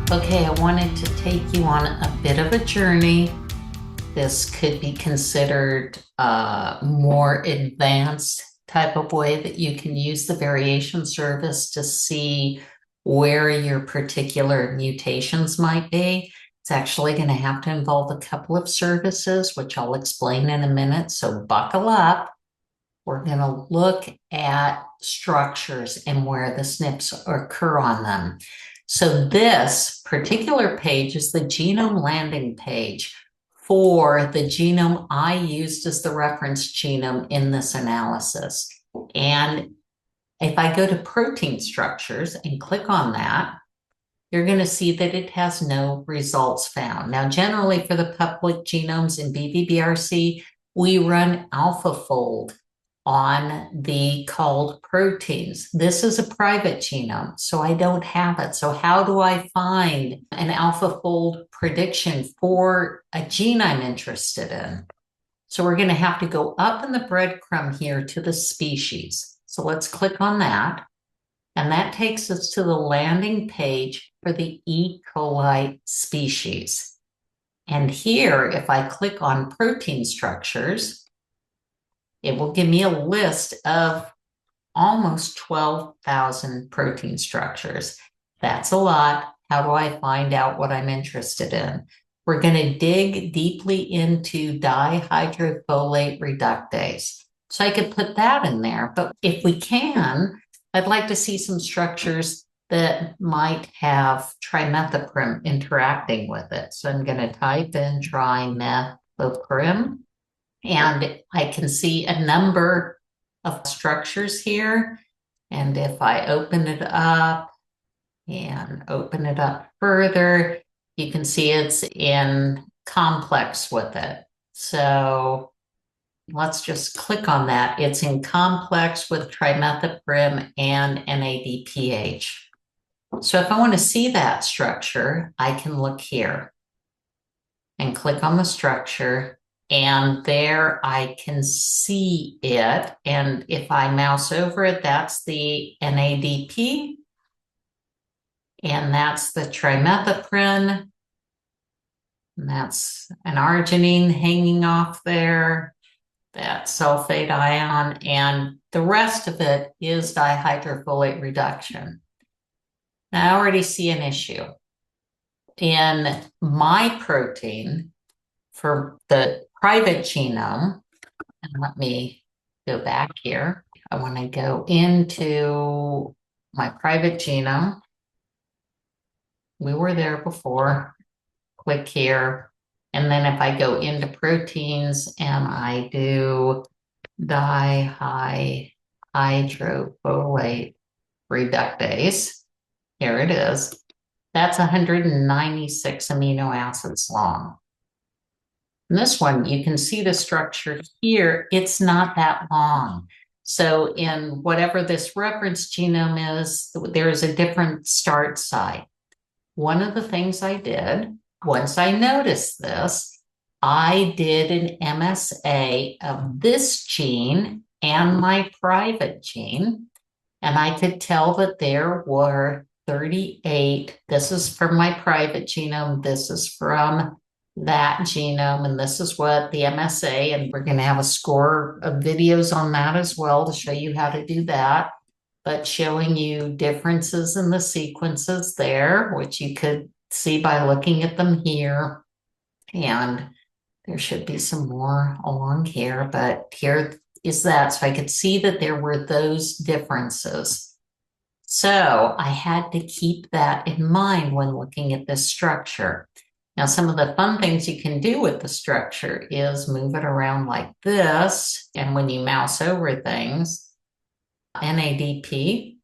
Okay, I wanted to take you on a bit of a journey. This could be considered a more advanced type of way that you can use the variation service to see where your particular mutations might be. It's actually going to have to involve a couple of services, which I'll explain in a minute. So buckle up. We're going to look at structures and where the SNPs occur on them. So this particular page is the genome landing page for the genome I used as the reference genome in this analysis. And if I go to protein structures and click on that, you're going to see that it has no results found. Now, generally for the public genomes in BV-BRC, we run AlphaFold on the called proteins. This is a private genome, so I don't have it. So how do I find an AlphaFold prediction for a gene I'm interested in? So we're going to have to go up in the breadcrumb here to the species. So let's click on that. And that takes us to the landing page for the E. coli species. And here, if I click on protein structures, it will give me a list of almost 12,000 protein structures. That's a lot. How do I find out what I'm interested in? We're going to dig deeply into dihydrofolate reductase. So I could put that in there, but if we can, I'd like to see some structures that might have trimethoprim interacting with it. So I'm going to type in trimethoprim. And I can see a number of structures here. And if I open it up and open it up further, you can see it's in complex with it. So let's just click on that. It's in complex with trimethoprim and NADPH. So if I want to see that structure, I can look here and click on the structure. And there I can see it. And if I mouse over it, that's the NADP. And that's the trimethoprim. And that's an arginine hanging off there. That sulfate ion. And the rest of it is dihydrofolate reduction. Now I already see an issue. In my protein, for the private genome, and let me go back here. I want to go into my private genome. We were there before. Click here. And then if I go into proteins and I do dihydrofolate reductase, here it is. That's 196 amino acids long. And this one, you can see the structure here, it's not that long. So in whatever this reference genome is, there is a different start site. One of the things I did, once I noticed this, I did an MSA of this gene and my private gene, and I could tell that there were 38. This is from my private genome. This is from that genome, and this is what the MSA, and we're going to have a score of videos on that as well to show you how to do that, but showing you differences in the sequences there, which you could see by looking at them here. And there should be some more along here, but here is that. So I could see that there were those differences. So I had to keep that in mind when looking at this structure. Now, some of the fun things you can do with the structure is move it around like this. And when you mouse over things, NADP,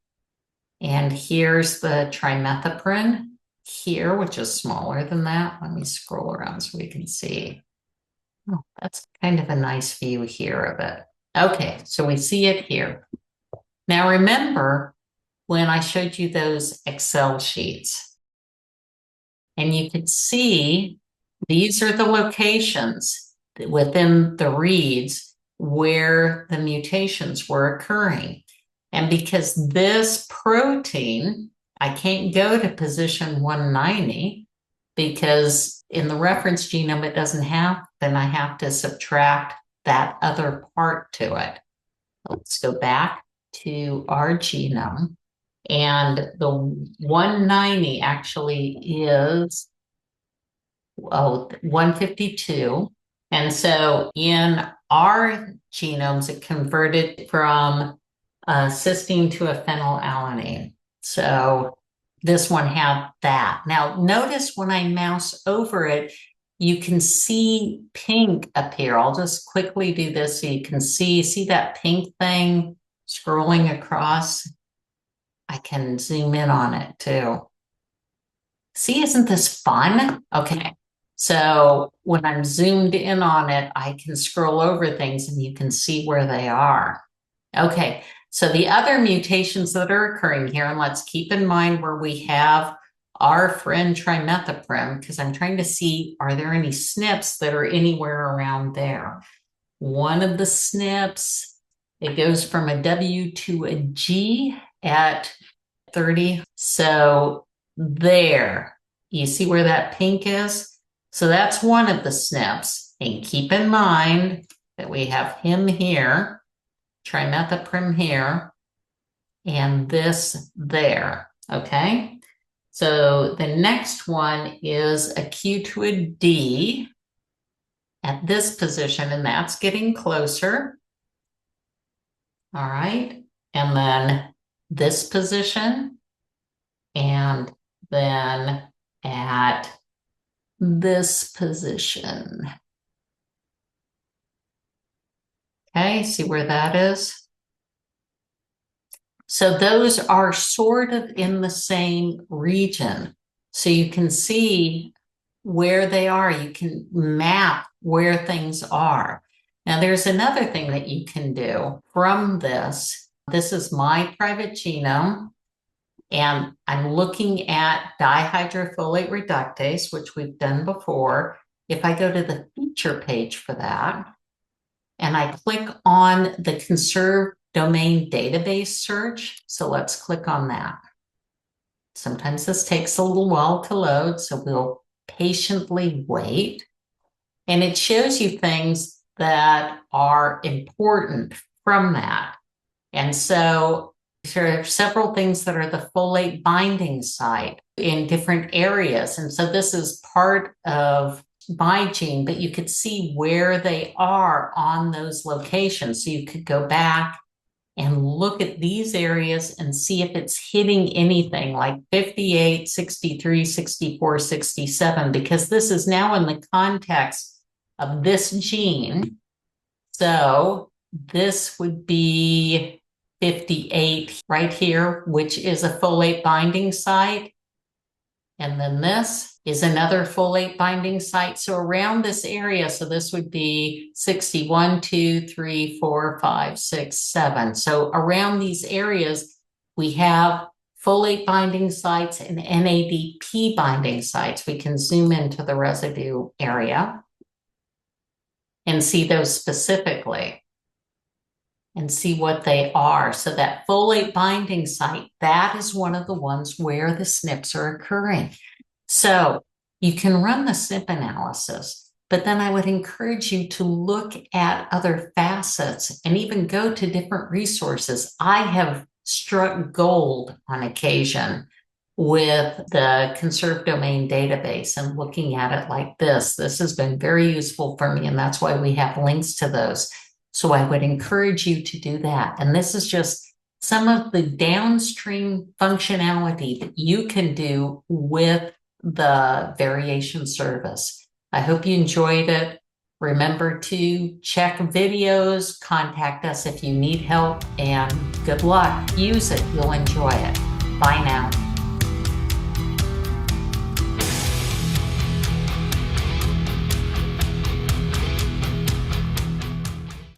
and here's the trimethoprim here, which is smaller than that. Let me scroll around so we can see. Oh, that's kind of a nice view here of it. Okay, so we see it here. Now, remember when I showed you those Excel sheets, and you could see these are the locations within the reads where the mutations were occurring. And because this protein I can't go to position 190 because in the reference genome it doesn't have, then I have to subtract that other part to it. Let's go back to our genome. And the 190 actually is 152. And so in our genomes, it converted from cysteine to a phenylalanine. So this one had that. Now notice when I mouse over it, you can see pink appear. I'll just quickly do this so you can see that pink thing scrolling across. I can zoom in on it too. See, isn't this fun? Okay. So when I'm zoomed in on it, I can scroll over things and you can see where they are. Okay. So the other mutations that are occurring here, and let's keep in mind where we have our friend trimethoprim, because I'm trying to see, are there any SNPs that are anywhere around there? One of the SNPs, it goes from a W to a G at 30. So there, you see where that pink is? So that's one of the SNPs. And keep in mind that we have him here, trimethoprim here, and this there, okay? So the next one is a Q to a D at this position, and that's getting closer. All right, and then this position, and then at this position. Okay, see where that is? So those are sort of in the same region. So you can see where they are. You can map where things are. Now there's another thing that you can do from this. This is my private genome, and I'm looking at dihydrofolate reductase, which we've done before. If I go to the feature page for that, and I click on the conserved domain database search, so let's click on that. Sometimes this takes a little while to load, so we'll patiently wait. And it shows you things that are important from that. And so there are several things that are the folate binding site in different areas. And so this is part of my gene, but you could see where they are on those locations. So you could go back and look at these areas and see if it's hitting anything like 58, 63, 64, 67, because this is now in the context of this gene. So this would be 58 right here, which is a folate binding site. And then this is another folate binding site. So around this area, so this would be 61, 2, 3, 4, 5, 6, 7. So around these areas, we have folate binding sites and NADP binding sites. We can zoom into the residue area and see those specifically and see what they are. So that folate binding site, that is one of the ones where the SNPs are occurring. So you can run the SNP analysis, but then I would encourage you to look at other facets and even go to different resources. I have struck gold on occasion with the conserved domain database and looking at it like this. This has been very useful for me, and that's why we have links to those. So I would encourage you to do that. And this is just some of the downstream functionality that you can do with the variation service. I hope you enjoyed it. Remember to check videos, contact us if you need help, and good luck. Use it. You'll enjoy it. Bye now.